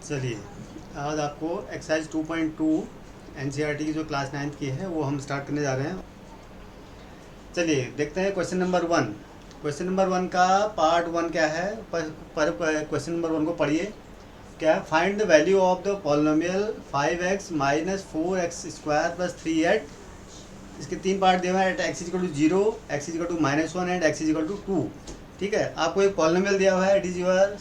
चलिए, आज आपको एक्सरसाइज 2.2 एनसीईआरटी की जो क्लास 9th की है वो हम स्टार्ट करने जा रहे हैं। चलिए देखते हैं क्वेश्चन नंबर 1। क्वेश्चन नंबर 1 का पार्ट 1 क्या है, पर क्वेश्चन नंबर 1 को पढ़िए। क्या है? Find the value of the polynomial 5x minus 4x square plus 3 at, इसके तीन पार्ट दिए हुए हैं, at x is equal to zero, x is equal to -1 and x is equal to 2। ठीक है, आपको एक पॉलिनोमियल दिया हुआ है। इट इज़ योर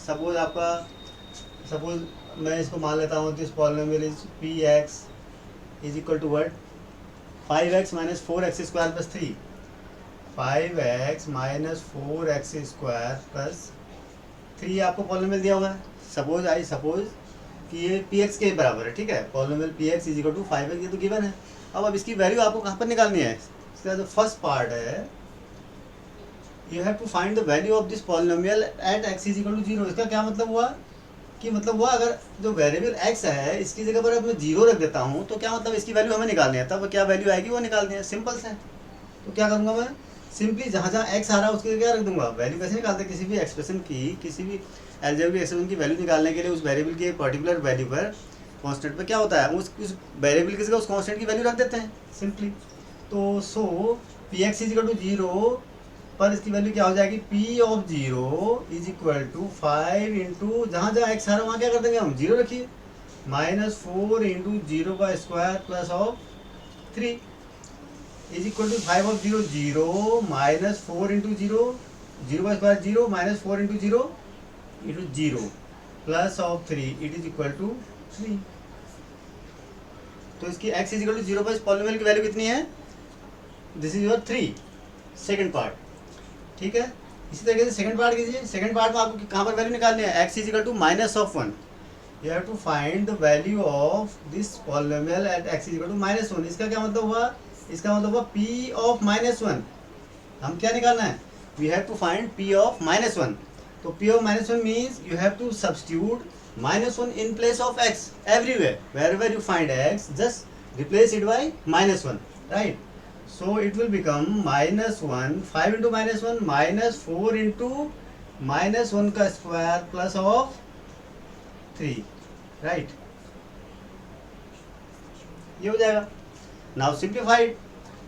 सपोज मैं इसको मान लेता हूँ, this polynomial is p x is equal to word 5x minus 4x square plus 3। 5x minus 4x square plus 3 आपको पॉलिनोमियल दिया हुआ है। सपोज कि ये पी एक्स के बराबर है। ठीक है, polynomial p x is equal to 5x, ये तो गिवन है। अब इसकी वैल्यू आपको कहाँ पर निकालनी है? इसका जो फर्स्ट पार्ट है, you have to find the value of this polynomial at x is equal to zero. इसका क्या मतलब हुआ कि अगर जो वेरिएबल x है इसकी जगह पर अब मैं जीरो रख देता हूँ तो क्या मतलब इसकी वैल्यू हमें निकालनी है, तब क्या वैल्यू आएगी वो निकालनी है। सिंपल से तो क्या करूँगा मैं, सिंपली जहाँ जहाँ x आ रहा है उसकी जगह रख दूंगा। वैल्यू कैसे निकालते हैं? किसी भी एक्सप्रेशन की, किसी भी अलजेब्रिक एक्सप्रेशन की वैल्यू निकालने के लिए उस वेरिएबल की एक पर्टिकुलर वैल्यू पर, कॉन्स्टेंट पर क्या होता है, उस वेरिएबल की जगह उस कॉन्स्टेंट की वैल्यू रख देते हैं सिंपली। तो so P x is equal to zero पर इसकी वैल्यू क्या हो जाएगी, P of zero is equal to 5 into, जहाँ जहाँ एक्स आ रहा है वहाँ क्या कर देंगे हम, जीरो रखिए, -4 इंटू जीरो का square plus of 3 is equal to 5 of zero zero, -4 into zero, zero का square zero, -4 into zero into zero plus of 3, it is equal to 3। तो इसकी x is equal to zero पर इस polynomial की वैल्यू कितनी है? This is your 3, second part. ठीक है, इसी तरीके से सेकंड पार्ट कीजिए। सेकंड पार्ट में आपको कहाँ पर वैल्यू निकालनी है? x is equal to -1। You have to find the value of this polynomial at x is equal to -1। इसका क्या मतलब हुआ? इसका मतलब हुआ p ऑफ -1। हम क्या निकालना है? We have to find p of -1। तो p of -1 means you have to substitute -1 in place of x everywhere. Wherever you find x, just replace it by -1, right? So it will become -1, 5 into -1, -4 into -1 का square plus of 3, right? ये हो जाएगा। Now simplified,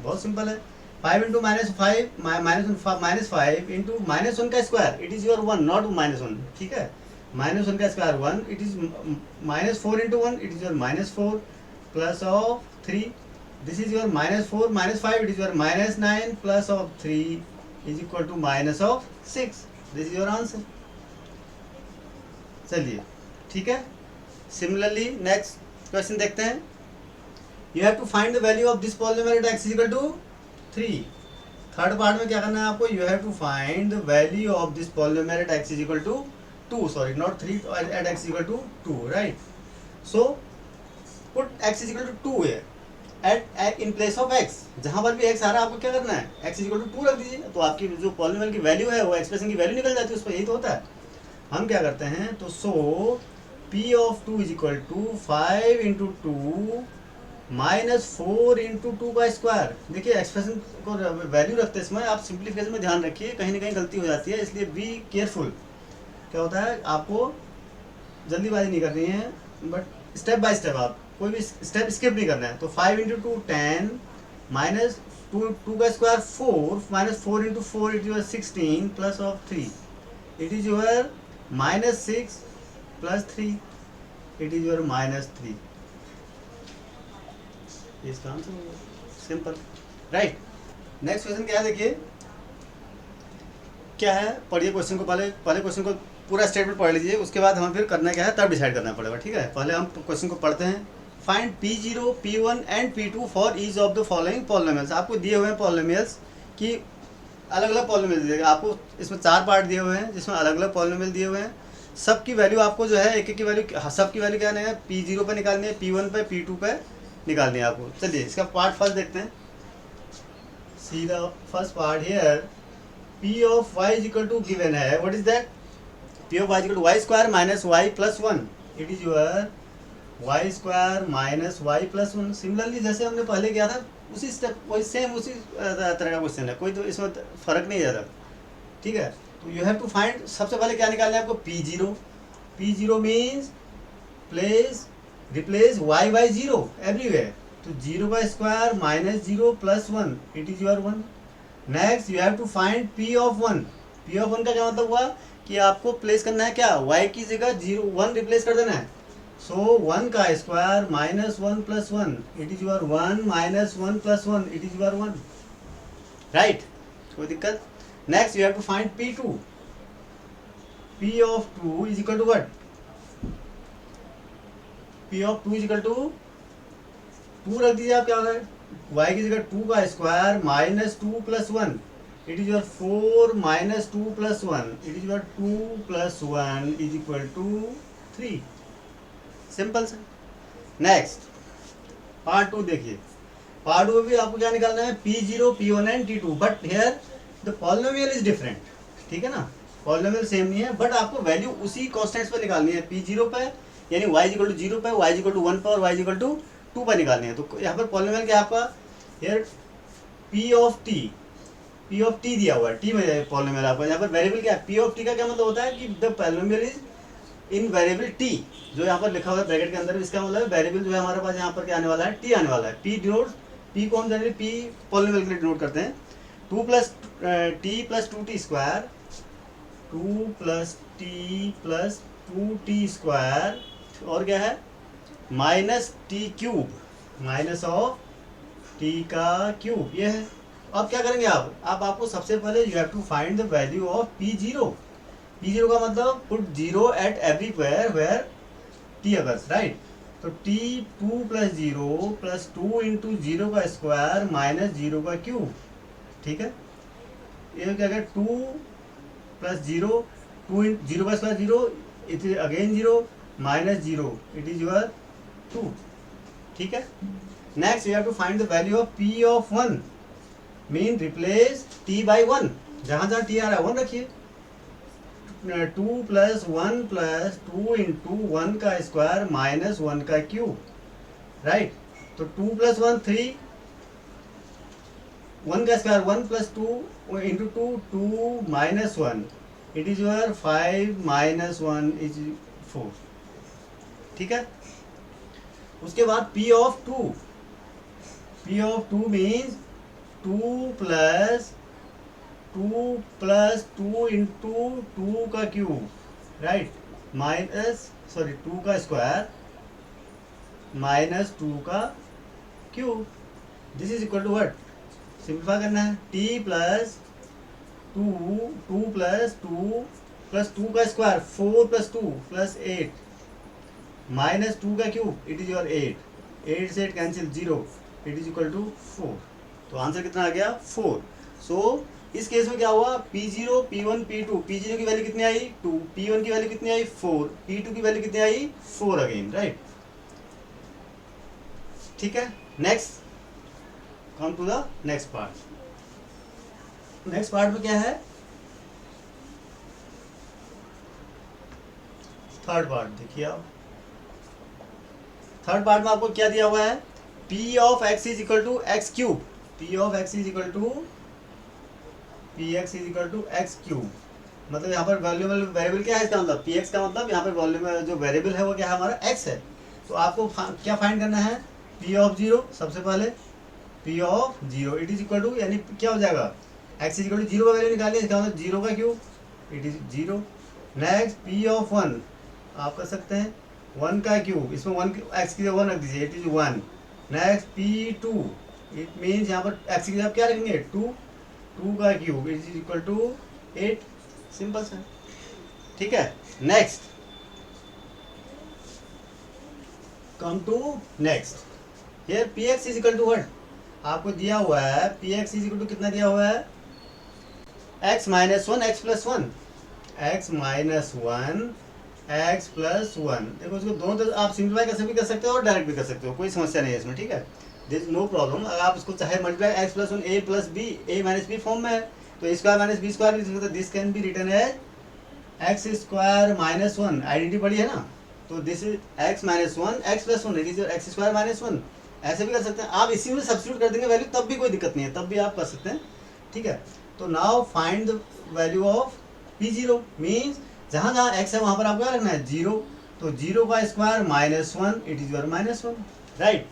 बहुत simple है। 5 into -5 into -1 का square, it is your 1, not -1। ठीक है, -1 का square 1, it is -4 into 1, it is your -4 plus of 3। This is your -4 -5, it is your -9 plus of 3 is equal to minus of 6. This is your answer. चलिए, ठीक है। Similarly next question देखते हैं। You have to find the value of this polynomial at x is equal to 3। Third part में क्या करना है आपको? You have to find the value of this polynomial at x is equal to 2, sorry not 3, at x is equal to 2, right? So put x is equal to 2 है at in place of x। जहां पर भी x आ रहा है आपको क्या करना है? x इज इक्वल टू 2 रख दीजिए, तो आपकी जो पॉलिनोमियल की वैल्यू है वो एक्सप्रेशन की वैल्यू निकल जाती है उस पर। यही तो होता है। हम क्या करते हैं, तो so p of 2 is equal to 5 into 2 -4 into 2 का स्क्वायर। देखिए एक्सप्रेशन को वैल्यू रखते समय आप सिंप्लीफिकेशन में ध्यान रखिए, कहीं ना कहीं गलती हो जाती है, इसलिए बी केयरफुल। क्या होता है, आपको जल्दीबाजी नहीं करनी है, बट स्टेप बाय स्टेप, आप कोई भी स्टेप स्किप नहीं करना है। तो 5 इंटू 2 10, माइनस 2 का square 4, -4 into 4 it is 16 plus of 3, it is your -6 plus 3, it is your -3। इसका answer simple, right? Next question क्या है, देखिए क्या है, पढ़िए क्वेश्चन को। पहले क्वेश्चन को पूरा स्टेटमेंट पढ़ लीजिए, उसके बाद हमें फिर करना क्या है तब डिसाइड करना पड़ेगा। ठीक है, पहले हम क्वेश्चन को पढ़ते हैं। Find P0, P1 and P2 for each of the following polynomials. आपको दिए हुए हैं पॉलिनोमियल्स की अलग अलग पॉलिनोमियल दिए, आपको इसमें 4 पार्ट दिए हुए हैं जिसमें अलग अलग पॉलिनोमियल दिए हुए हैं। सबकी वैल्यू आपको जो है, एक एक की वैल्यू, सबकी वैल्यू क्या है, P0 पर निकालनी है, P1 पे, P2 पे निकालनी है आपको। चलिए इसका पार्ट फर्स्ट देखते हैं। See the first part here, P of y is equal to given है, what is that? P of y is equal to y square minus y plus 1, it is your y square minus Y plus 1। Similarly जैसे हमने पहले किया था उसी step, वही same उसी तरह का क्वेश्चन है, कोई तो इसमें फ़र्क नहीं है ज़्यादा। ठीक है, तो यू हैव टू फाइंड, सबसे पहले क्या निकालना है आपको? P0। P0 means replace y by zero everywhere. तो जीरो का square minus zero plus one, it is your one. Next you have to find p of one. p of one का क्या मतलब हुआ कि आपको प्लेस करना है क्या, y की जगह जीरो वन रिप्लेस कर देना है. सो वन का square minus one plus one, it is your one, minus one plus one, it is your one. Right, कोई दिक्कत. Next you have to find p2. p of two is equal to what, p of two is equal to two रख दीजिए आप, क्या होगा y की जगह two का square minus two plus one, it is your four, minus two plus one, it is your two plus one is equal to three. Simple से. Next part two देखिए. पार्ट टू में भी आपको क्या निकालना है, p0, p1 and t2. But here the polynomial is different. ठीक है ना, पॉलिनोमियल सेम नहीं है, बट आपको वैल्यू उसी कॉन्स्टेंट्स पे निकालनी है. p0 पे यानी y इक्वल टू जीरो पे, y इक्वल टू वन पे और y इक्वल टू टू पर निकालनी है. तो यहाँ पर पॉलिनोमियल क्या है आपका, हेयर p ऑफ t दिया हुआ है, t में पॉलिनोमियल आपका. यहाँ पर वेरिएबल क्या है, p ऑफ t का क्या मतलब होता है कि the polynomial is in variable t, जो यहाँ पर लिखा हुआ है ब्रैकेट के अंदर. इसका मतलब वेरिएबल जो है हमारे पास यहाँ पर क्या आने वाला है, t आने वाला है. p डिनोट, p को हम जनरली p पॉलिनोमियल के लिए डिनोट करते हैं. Two plus T plus two T square, two plus T plus two T square, और क्या है minus T cube, minus of T का क्यूब, ये है. अब क्या करेंगे आप, अब आपको सबसे पहले you have to find the value of p0. p0 का मतलब put zero at everywhere where t occurs. Right, तो t two plus zero plus two into zero का स्क्वायर माइनस जीरो का क्यूब. ठीक है, ये क्या है, two plus zero, two in zero का square zero, it is again zero, minus zero, it is your two. ठीक है. Next you have to find the value of p of one. Mean replace t by one, जहाँ जहाँ t आ रहा है one रखिए. Two plus one plus two into one का square minus one का क्यूब. राइट, तो two plus one three, one का square one plus two into two, two minus one, it is your five, minus one is four. ठीक है. उसके बाद p of two means two plus two into two का cube. Right, minus sorry two का square minus two का cube. This is equal to what, simplify करना है, t plus two plus two का square, four plus two plus eight, minus two का cube, it is your eight. Eight से eight cancel, zero, it is equal to four. तो answer कितना आ गया, four. सो इस केस में क्या हुआ, p0, p1, p2. p0 की वैल्यू कितनी आई, टू. p1 की वैल्यू कितनी आई, फोर. p2 की वैल्यू कितनी आई, फोर अगेन. राइट, ठीक है. Next come to the next part. Next part में क्या है, थर्ड पार्ट देखिए आप. थर्ड पार्ट में आपको क्या दिया हुआ है, p of x is equal to x cube. p of x is equal to px is equal to x cube. मतलब यहाँ पर वैल्यूएबल वेरिएबल क्या है, इसका मतलब px का मतलब यहाँ पर वॉल्यूम जो वेरिएबल है वो क्या है, हमारा x है. तो आपको क्या फाइंड करना है, p ऑफ जीरो. सबसे पहले p of zero it is equal to, यानी क्या हो जाएगा, x is equal to zero का वैल्यू निकालिए, इसका मतलब जीरो का cube, it is zero. Next p of one आप कर सकते हैं, वन का क्यूब, इसमें वन x की जगह वन रख दीजिए, it is one. Next p2, it means यहाँ पर x की जगह क्या रखेंगे, टू, टू का cube, it is equal to eight. Simple सा. ठीक है. Next come to next. Here px is equal to what, आपको दिया हुआ है px इज इक्वल टू कितना दिया हुआ है, x minus one x plus one, x minus one x plus one. देखो इसको दोनों तरफ आप सिंप्लीफाई कैसे भी कर सकते हो और डायरेक्ट भी कर सकते हो, कोई समस्या नहीं है इसमें. ठीक है, दिस नो प्रॉब्लम. अगर आप इसको चाहे multiply x plus one a plus b, a minus b form में है, तो a square minus b square भी लिख सकते हैं. This can be written as x square minus one. Identity पड़ी है ना, तो this is x minus one x plus one, it is x square minus one. ऐसे भी कर सकते हैं आप, इसी में सब्स्टिट्यूट कर देंगे वैल्यू, तब भी कोई दिक्कत नहीं है, तब भी आप कर सकते हैं. ठीक है. तो now find the value of p0. Means जहाँ जहाँ x है वहाँ पर आपको क्या रखना है, जीरो. तो 0 का square -1, it is your -1, right.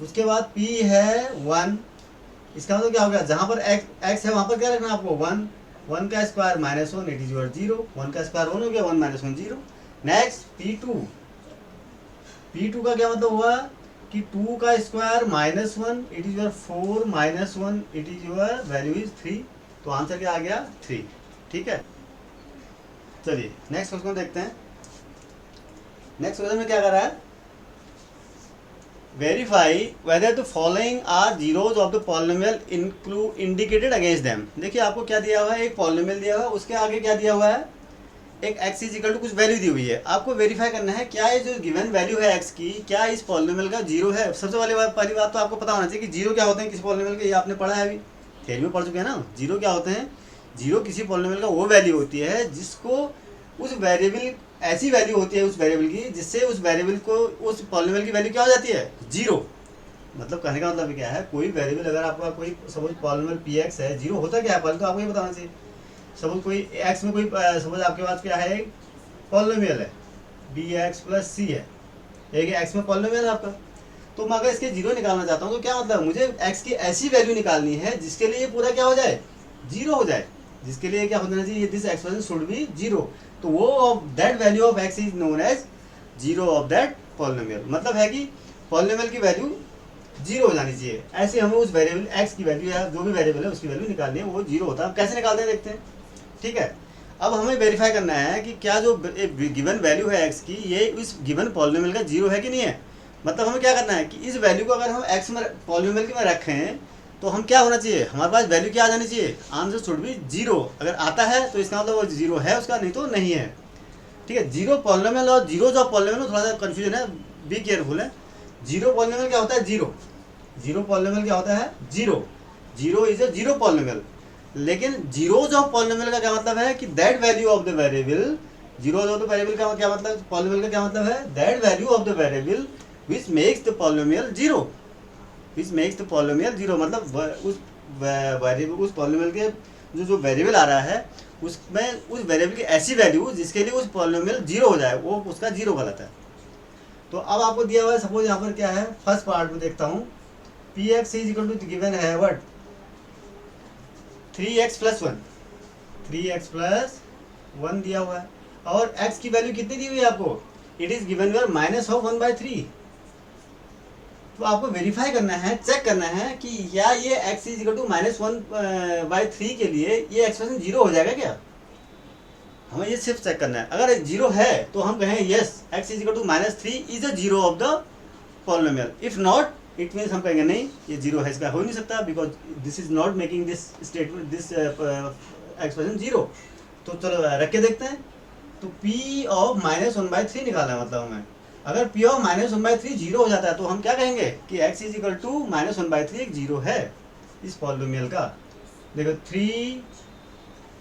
उसके बाद p है 1, इसका मतलब क्या हो गया, जहाँ पर x है वहाँ पर क्या रखना है आपको 1, 1 का स्क्वायर -1, इट इज योर 0, 1 का स्क्वायर 1 हो गया, 1 - 1 0। नेक्स्ट p2 का क्या मतलब हुआ कि 2 का square -1, it is your 4 - 1, it is your value is 3, तो आंसर क्या आ गया 3, ठीक है। चलिए नेक्स्ट क्वेश्चन देखते हैं। नेक्स्ट क्वेश्चन में क्या कर रहा है, verify whether the following are zeros of the polynomial indicated against them. देखिए आपको क्या दिया हुआ है, एक पॉलिनोमियल दिया हुआ है, उसके आगे क्या दिया हुआ है, एक x इज इक्वल टू कुछ वैल्यू दी हुई है। आपको वेरीफाई करना है क्या ये जो गिवन वैल्यू है x की, क्या इस पॉलिनोमियल का जीरो है। सबसे पहली बात तो आपको पता होना चाहिए कि जीरो क्या होते हैं किसी पॉलिनोमियल के, ये आपने पढ़ा है अभी थ्योरी में पढ़ चुके हैं ना। जीरो क्या होते हैं, जीरो किसी पॉलिनोमियल का वो वैल्यू होती है जिसको उस वेरिएबल, ऐसी वैल्यू होती है उस वेरिएबल की जिससे उस वेरिएबल को, उस पॉलिनोमियल की वैल्यू क्या हो जाती है, जीरो। मतलब कहने का मतलब क्या है, कोई वेरिएबल अगर आपका कोई सपोज पॉलिनोमियल px है, जीरो होता क्या है पहले तो आपको ये बताना चाहिए। सपोज कोई x में कोई सपोज आपके पास क्या है, पॉलिनोमियल है bx + c है, एक x में पॉलिनोमियल है आपका। तो मैं अगर इसके जीरो निकालना चाहता हूँ तो क्या मतलब, मुझे x की ऐसी वैल्यू निकालनी है जिसके लिए ये पूरा क्या हो जाए, जीरो हो जाए, जिसके लिए क्या होना चाहिए, this expression should be zero. तो वो of that value of x is known as zero of that polynomial. मतलब है कि पॉलिनोमियल की वैल्यू जीरो हो जानी चाहिए। ऐसे हमें उस वेरिएबल x की वैल्यू या जो भी वेरिएबल है उसकी वैल्यू निकालनी है, वो जीरो होता है। हम कैसे निकालते हैं देखते हैं, ठीक है। अब हमें वेरीफाई करना है कि क्या जो गिवन वैल्यू है x की, ये इस गिवन पॉलिनोमियल का जीरो है कि नहीं है। मतलब हमें क्या करना है कि इस वैल्यू को अगर हम x में पॉलिनोमियल में रखें तो हम क्या होना चाहिए, हमारे पास वैल्यू क्या आ जानी चाहिए, आंसर शुड बी जीरो। अगर आता है तो इसका मतलब वो जीरो है उसका, नहीं तो नहीं है, ठीक है। जीरो पॉलिनोमियल और जीरोज ऑफ पॉलिनोमियल में थोड़ा सा कन्फ्यूजन है, बी केयरफुल है। जीरो पॉलिनोमियल क्या होता है, जीरो। जीरो पॉलिनोमियल क्या होता है, zero. Zero is a zero polynomial. लेकिन जीरोज ऑफ पॉलिनोमियल का क्या मतलब है कि that value of the variable, zeros of the variable का क्या मतलब, पॉलिनोमियल का क्या मतलब है, that value of the variable which makes the polynomial zero, which makes the polynomial zero. मतलब उस वेरिएबल, उस पॉलिनोमियल के जो वेरिएबल आ रहा है उसमें उस वेरिएबल की ऐसी वैल्यू जिसके लिए उस पॉलिनोमियल जीरो हो जाए, वो उसका जीरो गलत है। तो अब आपको दिया हुआ है, सपोज यहाँ पर क्या है, फर्स्ट पार्ट में देखता हूँ, px is equal to given है व्हाट, 3x + 1, 3x + 1 दिया हुआ है, और x की वैल्यू कितनी दी हुई है आपको, इट इज गिवन योर -1/3। तो आपको वेरीफाई करना है, चेक करना है कि क्या ये x इज इक्वल टू -1/3 के लिए ये एक्सप्रेशन जीरो हो जाएगा क्या। हमें ये सिर्फ चेक करना है। अगर जीरो है तो हम कहें yes, x is equal to -3 is a zero of the polynomial. If not it means हम कहेंगे नहीं ये जीरो है, इसका हो ही नहीं सकता, because this is not making this statement, this expression zero. तो चलो रख के देखते हैं। तो p ऑफ -1/3 निकालना है, मतलब हमें अगर p ऑफ -1/3 जीरो हो जाता है तो हम क्या कहेंगे कि x इज इक्वल टू -1/3 एक जीरो है इस पॉलिनोमियल का। देखो 3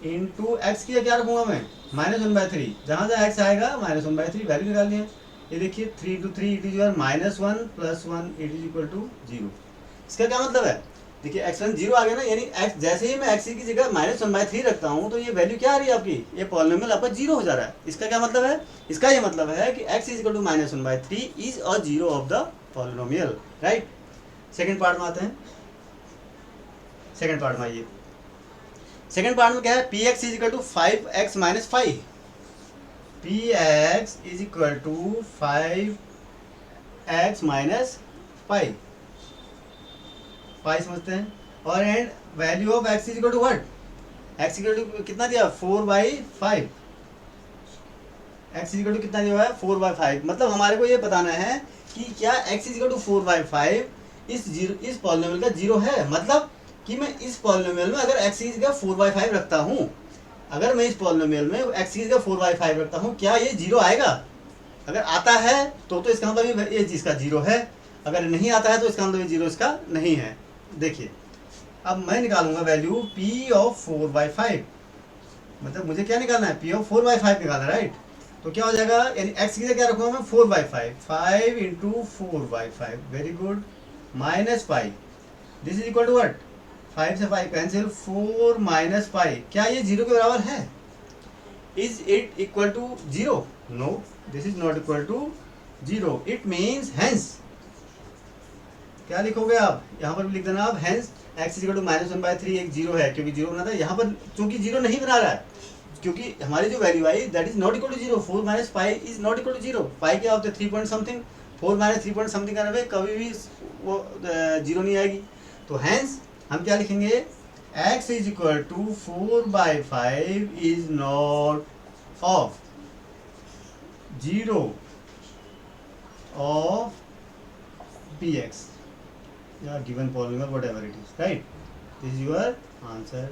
इंटू एक्स की क्या रखूँगा मैं, -1/3, जहाँ जहाँ x आएगा -1/3 वैल्यू निकालनी है। ये देखिए 3 × 3 it is your -1 + 1 it is equal to 0। इसका क्या मतलब है, देखिए एक्सप्रेशन जीरो आ गया ना, यानी x जैसे ही मैं x की जगह -1/3 रखता हूँ तो ये वैल्यू क्या आ रही है आपकी, ये पॉलिनोमियल आपका जीरो हो जा रहा है। इसका क्या मतलब है, इसका ये मतलब है कि x is equal to -1/3 is a zero of the polynomial, right. Second part में आते हैं। सेकेंड पार्ट में आइए, सेकेंड पार्ट में क्या है, px is equal to 5x - 5, px is equal to 5x - 5 समझते हैं। और and value of x is equal to what, x equal to कितना दिया 4/5, x इज इक्वल टू कितना दिया हुआ है 4/5। मतलब हमारे को ये बताना है कि क्या x इज इक्वल टू 4/5 इस पॉलिनोमियल का जीरो है। मतलब कि मैं इस पॉलिनोमियल में अगर x इज का 4/5 रखता हूँ, अगर मैं इस पॉलिनोमियल में x इज का 4/5 रखता हूँ, क्या ये जीरो आएगा। अगर आता है तो इसका मतलब ये चीज़ का जीरो है, अगर नहीं आता है तो इसका मतलब ये जीरो इसका नहीं है। देखिए अब मैं निकालूंगा वैल्यू p ऑफ 4/5, मतलब मुझे क्या निकालना है, p ऑफ 4/5 निकालना है, राइट। तो क्या हो जाएगा, यानी x की जगह क्या रखूंगा मैं 4/5, 5 × 4/5, very good, -5, this is equal to what, 5 से 5 कैंसिल, 4 - 5, क्या ये जीरो के बराबर है, is it equal to zero, no. This is not equal to 0. It means hence क्या लिखोगे आप, यहाँ पर भी लिख देना आप, हेंस x इक्वल टू -1/3 एक 0 है, क्योंकि 0 बना था यहाँ पर, चूंकि 0 नहीं बना रहा है, क्योंकि हमारी जो वैल्यू आई that is not equal to 0. 4 minus 5 is not equal to 0. 5 क्या होता है 3 point something, 4 minus 3 point something करने में कभी भी वो 0 नहीं आएगी. तो हेंस हम क्या लिखेंगे, x is equal to 4/5 is not of 0 of px या given polynomial whatever it is, right. This is your answer.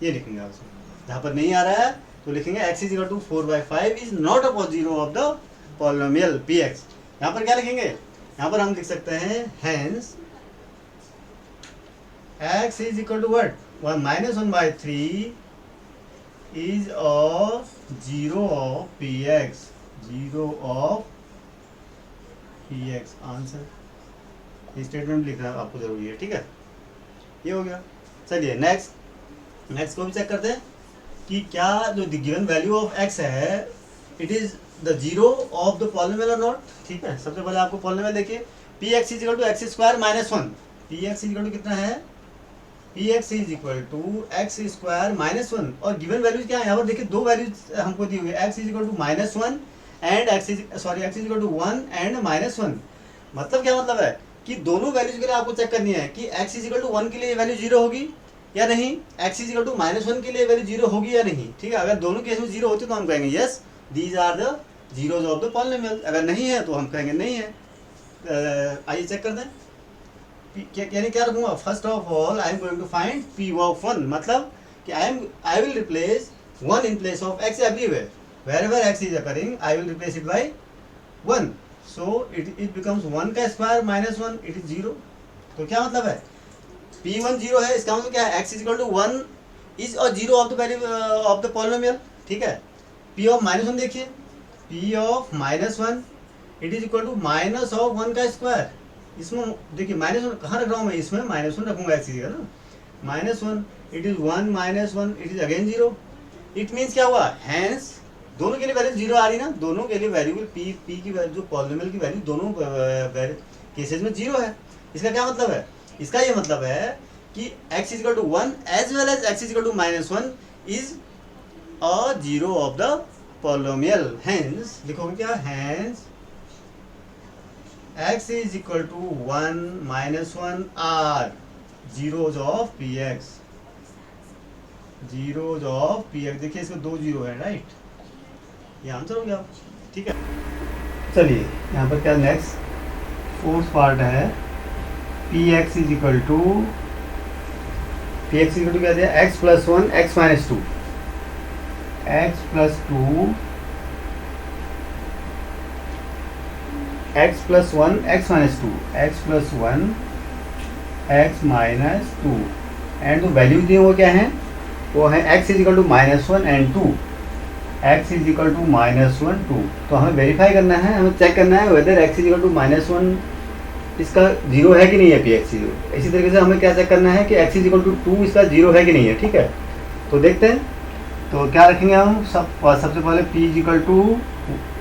ये लिखेंगे आप. जहाँ पर नहीं आ रहा है तो लिखेंगे x is equal to 4/5 is not upon 0 of the polynomial px. यहाँ पर क्या लिखेंगे, यहाँ पर हम लिख सकते हैं hence x is equal to what, -1/3 is of 0 of px, 0 of px. Answer ये स्टेटमेंट लिखना आपको जरूरी है, ठीक है. ये हो गया. चलिए नेक्स्ट को भी चेक करते हैं कि क्या जो गिवन वैल्यू ऑफ x है it is the 0 of the polynomial और नॉट. ठीक है, सबसे पहले आपको पॉलिनोमियल देखिए, px is equal to x square minus 1. px is equal to कितना है, px is equal to x square minus 1. और गिवन वैल्यूज क्या है, यहाँ पर देखिए दो वैल्यूज हमको दी हुई है, x is equal to -1 and x is equal to 1 and -1. मतलब क्या मतलब है कि दोनों वैल्यूज के लिए आपको चेक करनी है कि x इज इक्वल टू 1 के लिए वैल्यू 0 होगी या नहीं, x इज इक्वल टू -1 के लिए वैल्यू 0 होगी या नहीं. ठीक है, अगर दोनों केस में 0 होती तो हम कहेंगे yes these are the zeros of the polynomial. अगर नहीं है तो हम कहेंगे नहीं है. आइए चेक करते हैं. यानी क्या रखूंगा, first of all I am going to find p of 1. मतलब कि I will replace 1 in place of x everywhere. wherever x is occurring I will replace it by 1. so it becomes 1 का square minus 1, it is 0. तो क्या मतलब है, p1 0 है, इसका मतलब क्या है, x is equal to 1 is और 0 of the value of the polynomial. ठीक है, p ऑफ -1 देखिए, p of -1 it is equal to minus of 1 का स्क्वायर. इसमें देखिए -1 कहाँ रख रहा हूँ मैं, इसमें -1 रखूंगा x इज ना -1, it is 1 -1 it is again 0. It means क्या हुआ, हैंस दोनों के लिए वैल्यू 0 आ रही ना, दोनों के लिए वैल्यू p की वैल्यू जो पॉलिनोमियल की वैल्यू दोनों केसेस में 0 है. इसका क्या मतलब है, इसका ये मतलब है कि x is equal to 1 as well as x is equal to -1 is a 0 of the polynomial. Hence लिखोगे क्या, hence x is equal to 1 -1 are zeros of px, zeros of px. देखिए इसमें 2 0 है, राइट. ये आंसर हो गया. ठीक है, चलिए यहाँ पर क्या नेक्स्ट फोर्थ पार्ट है, px इज इक्वल टू क्या दिया, x plus 1 x minus 2, x plus 2 x plus 1 x minus 2, x plus 1 x minus 2. And जो वैल्यू दिए वो क्या है, वो है x is equal to -1 and 2, x is equal to -1 2. तो हमें वेरीफाई करना है, हमें चेक करना है whether x is equal to -1 इसका 0 है कि नहीं है px 0. इसी तरीके से हमें क्या चेक करना है कि x इज इक्वल टू 2 इसका 0 है कि नहीं है. ठीक है, तो देखते हैं. तो क्या रखेंगे हम, सबसे पहले p इज इक्वल टू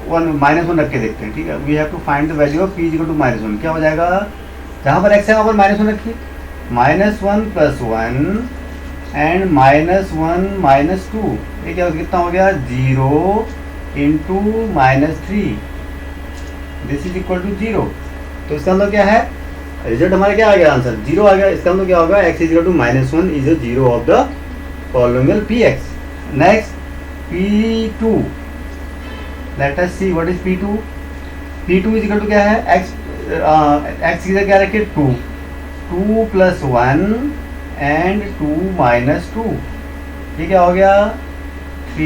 -1 रख के देखते हैं. ठीक है, we have to find the value of p is equal to -1. क्या हो जाएगा, जहाँ पर x है वहाँ पर -1 रखिए, -1 प्लस 1 एंड -1 -2. ये क्या कितना हो गया, 0 into -3, this is equal to 0. तो इसका मतलब क्या है, रिजल्ट हमारा क्या आ गया, आंसर 0 आ गया. इसका मतलब क्या होगा, x is equal to -1 is a 0 of the polynomial px. नेक्स्ट p2, let us see what is p2. p2 is equal to क्या है, x की जगह क्या रखे 2 प्लस 1 एंड 2 माइनस 2. ये क्या हो गया, p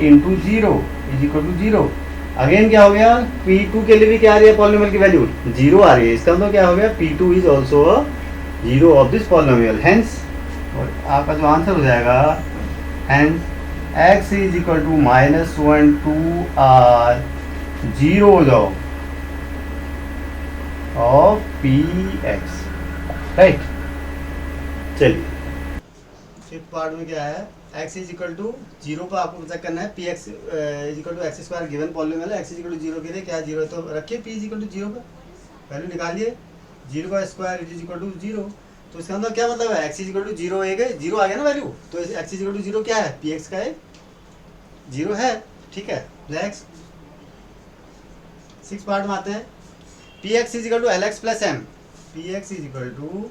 into 0 is equal to 0. Again क्या हो गया, p2 के लिए भी क्या आ रही है, पॉलिनोमियल की वैल्यू 0 आ रही है. इसका मतलब क्या हो गया, p2 is also 0 of this polynomial. Hence आपका जो आंसर हो जाएगा, hence x is equal to -1 2 are zeros of px, right. चलिए फिफ्थ पार्ट में क्या है, x is equal to zero पर आपको चेक करना है P x is equal to X square given polynomial है, x is equal to zero के लिए क्या जीरो है तो रखिए P is equal to zero पर वैल्यू निकालिए, जीरो का square is equal to zero. तो इसका मतलब क्या मतलब है, x is equal to zero zero आ गया ना वैल्यू, तो x is equal to zero क्या है, पी एक्स का है जीरो है। ठीक है, नेक्स्ट 6 पार्ट में आते हैं। P x is equal to L X plus M, P x is equal to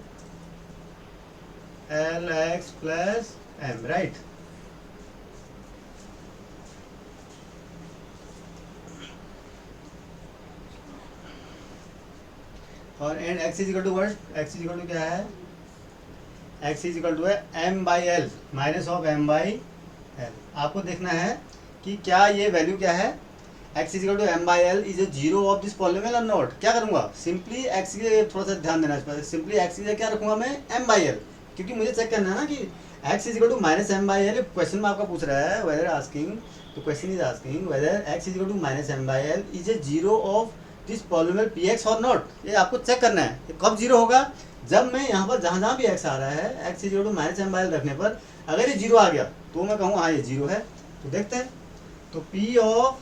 L X plus M, right. और and X is equal to what, X is equal to क्या है, x is equal to है M by L minus of M by L. आपको देखना है कि क्या ये वैल्यू क्या है, x is equal to M by L is a zero of this polynomial और नॉट। क्या करूंगा, सिंपली एक्स के थोड़ा सा ध्यान देना इस पर, सिंपली एक्स की क्या रखूंगा मैं एम बाई एल, क्योंकि मुझे चेक करना है ना कि x is equal to minus M by l. Question में आपका पूछ रहा है वेदर आस्किंग, तो question is asking whether x is equal to minus M by L is a zero of this polynomial p x और not. ये आपको check करना है, ये कब जीरो होगा, जब मैं यहाँ पर जहाँ जहाँ भी एक्स आ रहा है x is equal to minus M by l रखने पर अगर ये जीरो आ गया तो मैं कहूँ हाँ ये जीरो है। तो देखते हैं, तो P of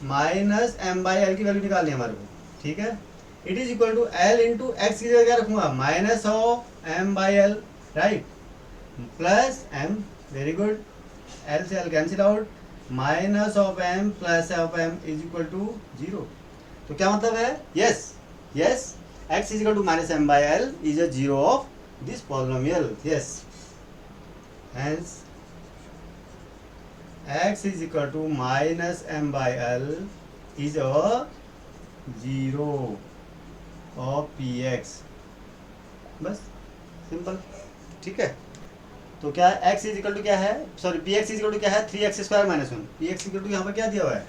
minus M by L की वैल्यू निकालनी है हमारे को। ठीक है, it is equal to L into X की जगह क्या रखूंगा, minus of M by L, right, plus M, very good, L से L cancel out, minus of M plus of M is equal to zero. तो क्या मतलब है, yes yes X is equal to minus M by L is a zero of this polynomial, yes, hence x is equal to minus m by l is a zero of px, बस simple. ठीक है, तो क्या x is equal to क्या है, sorry p x is equal to क्या है, 3x square minus 1। P x equal to यहाँ पर क्या दिया हुआ है,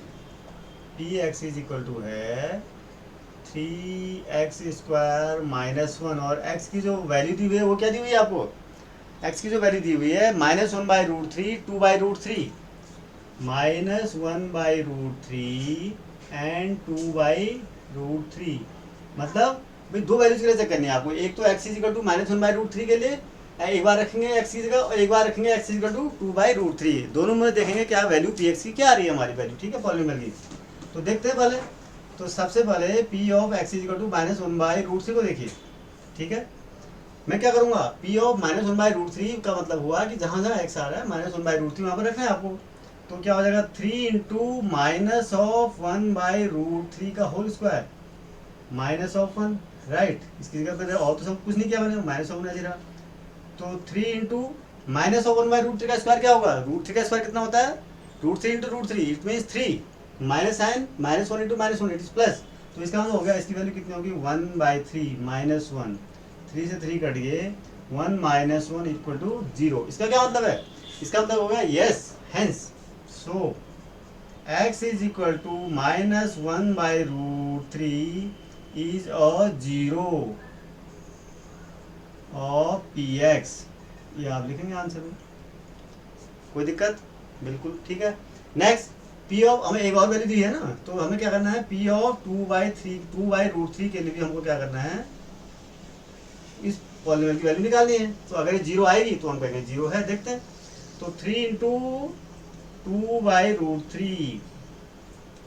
P x is equal to है 3x स्क्वायर माइनस 1, और x की जो वैल्यू दी हुई है वो क्या दी हुई है आपको, x की जो वैल्यू दी हुई है minus 1 by root 3, 2 by root 3, minus 1 by root 3 and 2 by root 3। मतलब भाई दो वैल्यूज के लिए चेक करनी है आपको, एक तो x is equal to minus 1 by root 3 के लिए एक बार रखेंगे एक्स की जगह और एक बार रखेंगे x is equal to 2 by root 3, दोनों में देखेंगे क्या वैल्यू पी एक्स की क्या आ रही है हमारी वैल्यू। ठीक है, पॉलिनोमियल की तो देखते हैं पहले। तो सबसे पहले p of x is equal to minus 1 by root 3 को देखिए। ठीक है, मैं क्या करूंगा, p of minus 1 by root 3 का मतलब हुआ कि जहां जहां एक्स आ रहा है माइनस 1 बाई रूट 3 वहां पर रखना है आपको। तो क्या हो जाएगा 3 into minus of 1 by root 3 का whole square minus of 1, right. इसकी जगह पर और तो सब कुछ नहीं किया मैंने, माइनस ऑफ 1 रहा। तो 3 into minus of 1 by root 3 का स्क्वायर क्या होगा, रूट 3 का स्क्वायर कितना होता है, root 3 into root 3, it means 3, minus sign minus 1 into minus 1 it is plus. तो इसका मतलब हो गया इसकी वैल्यू कितनी होगी 1 बाई 3 माइनस 1, 3 से 3 कट गए 1 माइनस 1 इक्वल टू 0। इसका क्या मतलब है, इसका मतलब हो गया yes, hence so x is equal to minus 1 by root 3 is a zero of px। ये आप लिखेंगे आंसर में, कोई दिक्कत, बिल्कुल ठीक है। नेक्स्ट p ऑफ, हमें एक और वैल्यू दी है ना, तो हमें क्या करना है p ऑफ 2 बाई रूट 3 के लिए भी हमको क्या करना है, इस पॉलिनोमियल की वैल्यू निकालनी है। तो अगर ये जीरो आएगी तो हम कहेंगे जीरो है, देखते हैं। तो 3 इंटू 2 बाई रूट 3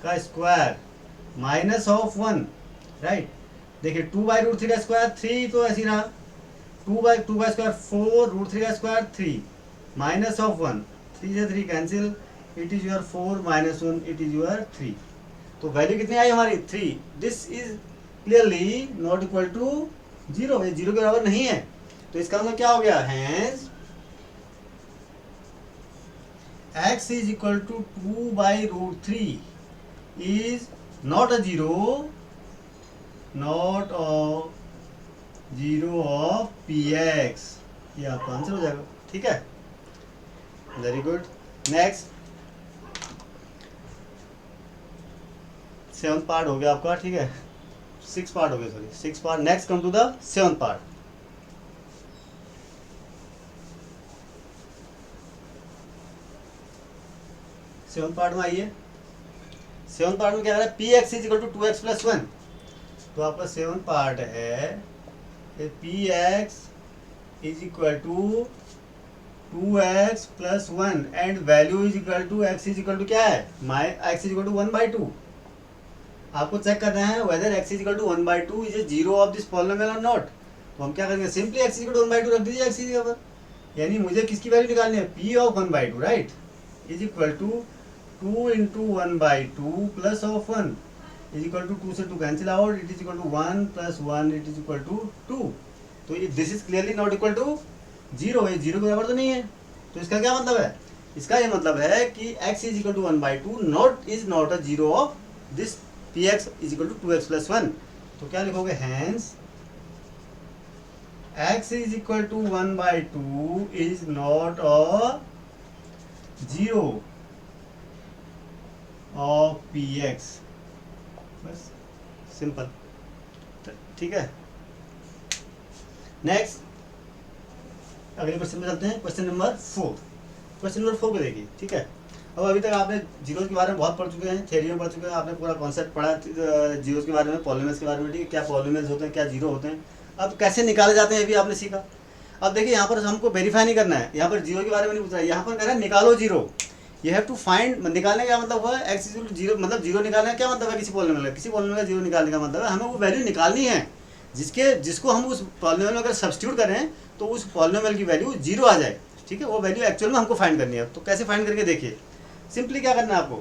का स्क्वायर माइनस ऑफ 1, राइट। देखिए 2 बाई रूट 3 का स्क्वायर 3 तो ऐसी रहा, 2 बाई 2 का स्क्वायर 4, रूट 3 का स्क्वायर 3, माइनस ऑफ 1, 3 से 3 cancel, it is your 4 minus 1 it is your 3। तो वैल्यू कितनी आई हमारी 3। This is clearly not equal to 0, ये 0 के बराबर नहीं है। तो इसका मतलब क्या हो गया, hence x is equal to 2 by root 3 is not a zero, not a zero of px। ये आपका आंसर हो जाएगा। ठीक है, very good. Next 7th part हो गया आपका, ठीक है, 6 पार्ट हो गया, sorry 6 part. Next come to the 7th part. Seven part में आइए। सेवन पार्ट में क्या है, P x is equal to 2x plus 1। तो आपका 7 पार्ट है P x is equal to 2x plus 1 and value is equal to x is equal to क्या है, x इज इक्वल टू 1/2। आपको चेक करना है whether x is equal to 1/2 is a zero of this polynomial और not. तो हम क्या करेंगे, simply x is equal to 1/2 रख दीजिए x की जगह पर, यानी मुझे किसकी वैल्यू निकालनी है, p of 1/2 right, is equal to 2 into 1/2 plus of 1 is equal to 2 से 2 cancel out, it is equal to 1 plus 1 it is equal to 2। तो this is clearly not equal to zero, ये zero के बराबर तो नहीं है। तो इसका क्या मतलब है, इसका ये मतलब है कि x is equal to 1/2 not is not a zero of this px is equal to 2x plus 1। तो क्या लिखोगे, hence x is equal to 1/2 is not a zero of px। बस सिंपल, ठीक है। नेक्स्ट अगले क्वेश्चन में चलते हैं, क्वेश्चन नंबर 4। क्वेश्चन नंबर 4 को देखिए, ठीक है। अब अभी तक आपने जीरोस के बारे में बहुत पढ़ चुके हैं, थ्योरी में पढ़ चुके हैं, आपने पूरा कॉन्सेप्ट पढ़ा जीरोस के बारे में, पॉलिनोमियल्स के बारे में, ठीक है, क्या पॉलिनोमियल्स होते हैं, क्या जीरो होते हैं, अब कैसे निकाले जाते हैं ये भी आपने सीखा। अब देखिए यहाँ पर हमको वेरीफाई नहीं करना है, यहाँ पर जीरो के बारे में नहीं पूछ रहा है, यहाँ पर कह रहा है निकालो zero. You have to find, निकालने का मतलब हुआ एक्स इक्वल टू जीरो, मतलब जीरो निकालने का क्या मतलब है, किसी पॉलिनोमियल का जीरो निकालने का मतलब है हमें वो वैल्यू निकालनी है जिसको हम उस पॉलिनोमियल में अगर सब्स्टिट्यूट करें तो उस पॉलिनोमियल की वैल्यू जीरो आ जाए, ठीक है। वो वैल्यू एक्चुअल में हमको फाइंड करनी है। तो कैसे फाइंड करके देखिए, सिंपली क्या करना है आपको,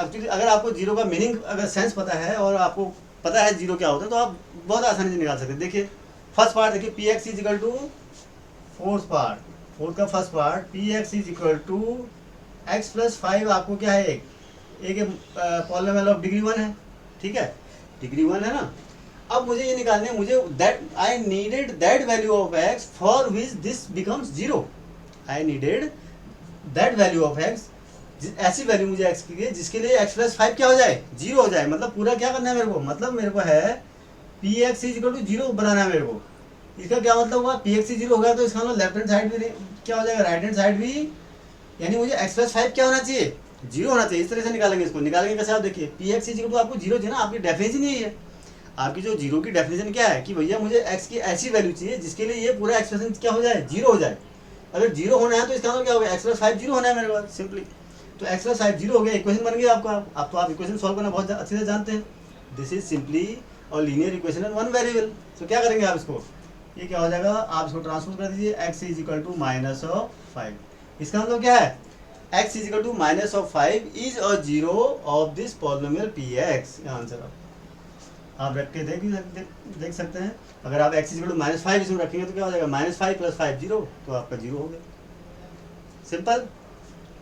एक्चुअली अगर आपको जीरो का मीनिंग अगर सेंस पता है और आपको पता है जीरो क्या होता है तो आप बहुत आसानी से निकाल सकते हैं। देखिए फर्स्ट पार्ट देखिए, P x is equal to fourth का first part, P x is equal to X plus 5 आपको क्या है, एक पॉलिनोमियल ऑफ डिग्री 1 है, ठीक है, डिग्री 1 है ना। अब मुझे ये निकालने है, मुझे that I needed that value of x for which this becomes zero. I needed that value of x, ऐसी वैल्यू मुझे एक्स की जिसके लिए एक्स प्लस 5 क्या हो जाए, जीरो हो जाए। मतलब पूरा क्या करना है मेरे को, मतलब मेरे को है P x is equal to zero बनाना है मेरे को। इसका क्या मतलब हुआ, पी एक्स जीरो हो गया तो इसका मतलब लेफ्ट हैंड साइड भी क्या हो जाएगा, राइट हैंड साइड भी, यानी मुझे एक्स प्लस 5 क्या होना चाहिए, जीरो होना चाहिए। इस तरह से निकालेंगे इसको, निकालेंगे कैसे, आप देखिए P x is equal to आपको जीरो चाहिए ना, आपकी डेफिनेशन यही है, आपकी जो जीरो की डेफिनेशन क्या है कि भैया मुझे एक्स की ऐसी वैल्यू चाहिए जिसके लिए ये पूरा एक्सप्रेशन क्या हो जाए, जीरो हो जाए। अगर जीरो होना है तो इसका मतलब क्या होगा, एक्स प्लस 5 जीरो होना है मेरे पास सिंपली। तो एक्स प्लस 5 जीरो हो गया, इक्वेशन बन गया आपका। अब तो आप इक्वेशन सॉल्व करना बहुत अच्छे से जानते हैं। दिस इज सिंपली और linear equation in one variable. तो क्या करेंगे आप इसको, ये क्या हो जाएगा, आप इसको ट्रांसफर कर दीजिए, x is equal to minus of 5। इसका मतलब क्या है, x is equal to minus of 5 is a zero of this polynomial p x. Answer आप रख के देख सकते हैं। अगर आप एक्स इक्वल टू माइनस 5 इसमें रखेंगे तो क्या हो जाएगा, -5 + 5 जीरो, तो आपका जीरो हो गया, सिंपल।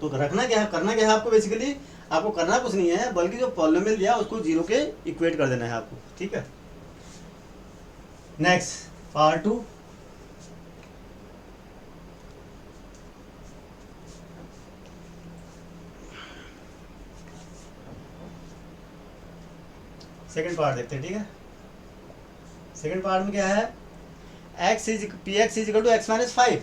तो रखना क्या है, करना क्या है आपको, बेसिकली आपको करना कुछ नहीं है, बल्कि जो पॉलिनोमियल दिया उसको जीरो के इक्वेट कर देना है आपको, ठीक है। नेक्स्ट पार्ट 2, सेकेंड पार्ट देखते हैं, ठीक है। सेकेंड पार्ट में क्या है, P x is equal to x minus 5,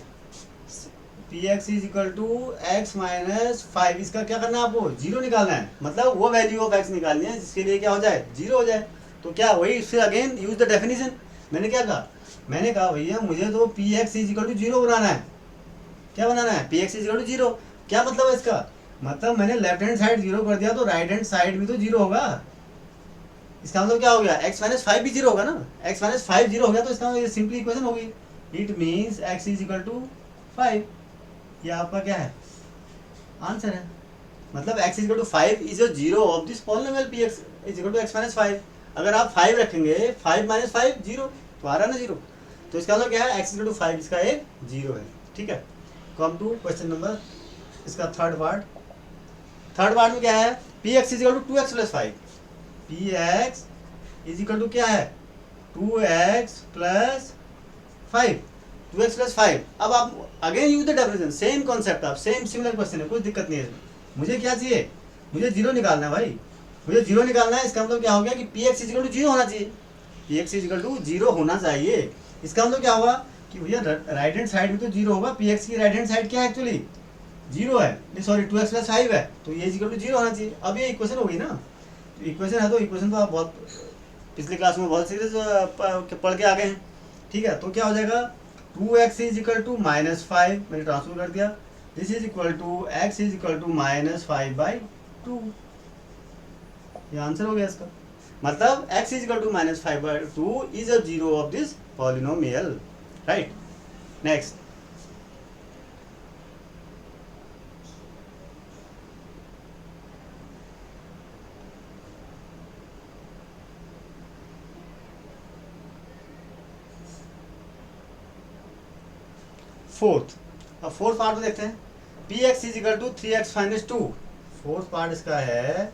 p x is equal to x minus 5। इसका क्या करना है आपको, जीरो निकालना है, मतलब वो वैल्यू ऑफ एक्स निकालनी है जिसके लिए क्या हो जाए, जीरो हो जाए। तो क्या वही फिर अगेन यूज द डेफिनेशन। मैंने क्या कहा, मैंने कहा भैया मुझे तो P x is equal to zero बनाना है। क्या बनाना है, P x is equal to zero. क्या मतलब है इसका, मतलब मैंने लेफ्ट हैंड साइड जीरो कर दिया तो राइट हैंड साइड भी तो जीरो होगा। इसका मतलब क्या हो गया, एक्स माइनस 5 भी जीरो होगा ना, एक्स माइनस 5 जीरो हो गया तो इसका मतलब सिंपली इक्वेशन होगी, it means x is equal to 5। ये आपका क्या है, आंसर है। मतलब x equal to 5 is a zero of this polynomial p x is equal to x minus 5। अगर आप 5 रखेंगे, 5 माइनस 5 जीरो, तो आ रहा ना जीरो। तो इसका मतलब क्या है, x इक्वल टू 5 इसका एक जीरो है, ठीक है। कम टू क्वेश्चन नंबर, इसका थर्ड पार्ट में क्या है, P x is equal to 2x plus 5, p x is equal to क्या है, 2x प्लस 5, 2x प्लस 5। अब आप again use the definition, same concept, आप सेम सिमिलर क्वेश्चन है, कोई दिक्कत नहीं है। मुझे क्या चाहिए, मुझे जीरो निकालना है भाई, मुझे जीरो निकालना है। इसका मतलब क्या हो गया कि p x is equal to zero होना चाहिए, p x is equal to zero होना चाहिए। इसका मतलब क्या होगा कि भैया राइट हैंड साइड भी तो जीरो होगा, पी एक्स की राइट हैंड साइड क्या है, एक्चुअली जीरो है, सॉरी 2x प्लस 5 है, तो ये इज इक्वल टू जीरो होना चाहिए। अब ये इक्वेशन होगी ना, इक्वेशन है तो इक्वेशन तो आप बहुत पिछले क्लास में बहुत सीरीज पढ़ के आ गए हैं, ठीक है। तो क्या हो जाएगा, 2x इज इक्वल टू -5, मैंने ट्रांसफर कर दिया, this is equal to x is equal to -5/2। ये आंसर हो गया इसका, मतलब x is equal to -5/2 is a zero of this polynomial, right. Next, अब फोर्थ पार्ट में देखते हैं। px is equal to 3x - 2। Fourth part इसका है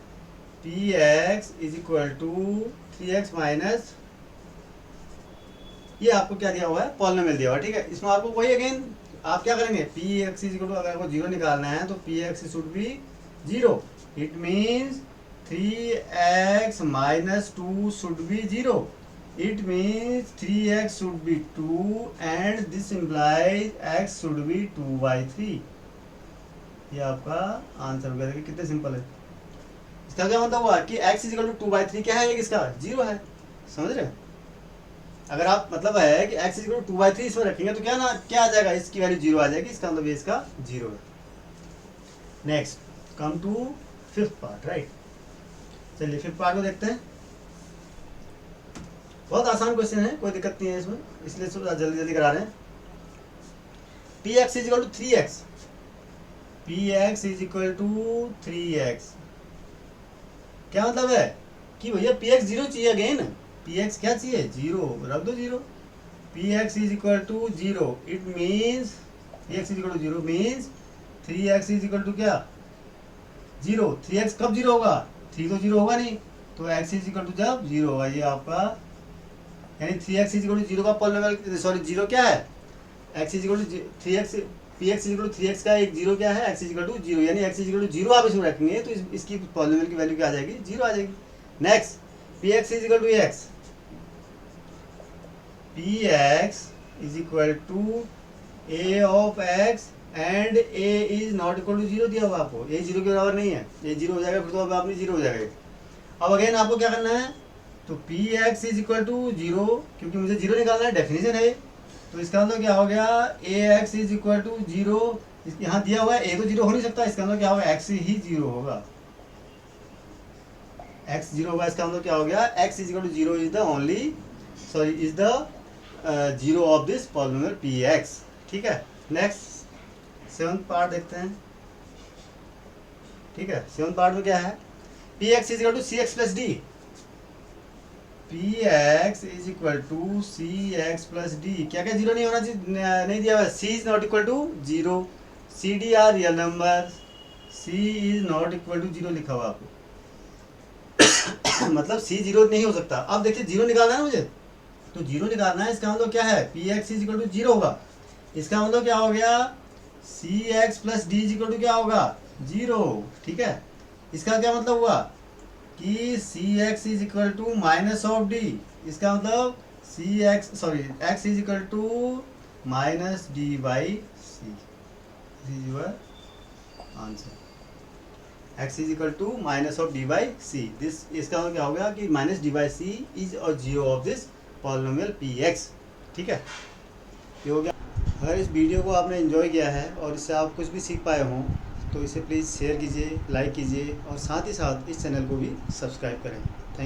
px is equal to 3x minus, ये आपको क्या दिया हुआ है, पॉलिनोमियल दिया हुआ है, ठीक है। इसमें आपको वही अगेन आप क्या करेंगे, px इज इक्वल टू, अगर आपको जीरो निकालना है तो px should be zero, it means 3x - 2 should be zero, it means 3x should be 2 and this implies x should be 2/3। ये आपका आंसर हो गया। देखिए कितने सिंपल है। इसका क्या मतलब हुआ कि x इज इक्वल टू 2/3 क्या है, इसका जीरो है, समझ रहे हैं। अगर आप मतलब है कि x इज इक्वल टू 2/3 इसमें रखेंगे तो क्या ना क्या आ जाएगा, इसकी वैल्यू जीरो आ जाएगी, इसका मतलब ये इसका जीरो है। Next come to fifth part, right. चलिए फिफ्थ पार्ट को देखते हैं। बहुत आसान क्वेश्चन है, कोई दिक्कत नहीं है इसमें, इसलिए जल्दी जल्दी करा रहे हैं। px is equal to 3x, px is equal to 3x, क्या मतलब है कि भैया px जीरो चाहिए, अगेन px क्या चाहिए, जीरो, रख दो zero. px is equal to zero, it means px is equal to zero means 3x is equal to क्या, जीरो। 3x कब जीरो होगा, 3 तो जीरो होगा नहीं, तो x इज इक्वल टू जब जीरो होगा, ये आपका यानी 3x is equal to zero का पॉलिनोमियल, सॉरी जीरो क्या है, x is equal to 3x, px is equal to 3x का एक जीरो क्या है, x is equal to zero, यानी x is equal to zero आप इसमें रखेंगे तो इसकी पॉलिनोमियल की वैल्यू क्या आ जाएगी, जीरो आ जाएगी। Next px is equal to x, px is equal to a of x and a is not equal to zero दिया हुआ आपको, a जीरो के बराबर नहीं है, ये जीरो हो जाएगा, फिर तो अब आपने जीरो हो जाएगा। अब अगेन आपको क्या करना है, तो px is equal to zero, क्योंकि मुझे जीरो निकालना है, डेफिनेशन है, तो इसका मतलब क्या हो गया, ax is equal to zero, यहाँ दिया हुआ है a तो जीरो हो नहीं सकता, इसका मतलब क्या होगा, x ही जीरो होगा, x जीरो होगा, इसका मतलब क्या हो गया, x is equal to zero is the only, sorry is the zero of this polynomial px, ठीक है। नेक्स्ट सेवंथ पार्ट देखते हैं, ठीक है। सेवंथ पार्ट में क्या है, px is equal to cx plus d, px is equal to cx plus d, क्या क्या जीरो नहीं होना चाहिए, नहीं दिया हुआ, c is not equal to zero, c d are real number, c is not equal to zero लिखा हुआ आपको मतलब c जीरो नहीं हो सकता। अब देखिए जीरो निकालना है ना मुझे, तो जीरो निकालना है, इसका मतलब क्या है, px is equal to zero होगा, इसका मतलब क्या हो गया, cx plus d is equal to क्या होगा, जीरो, ठीक है। इसका क्या मतलब हुआ कि cx is equal to minus of d, इसका मतलब cx sorry x is equal to minus d by C, this is your answer, x is equal to minus of d by C, this इसका मतलब क्या हो गया कि minus d by C is a zero of this polynomial px, ठीक है, ये हो गया। अगर इस वीडियो को आपने एंजॉय किया है और इससे आप कुछ भी सीख पाए हों तो इसे प्लीज़ शेयर कीजिए, लाइक कीजिए और साथ ही साथ इस चैनल को भी सब्सक्राइब करें।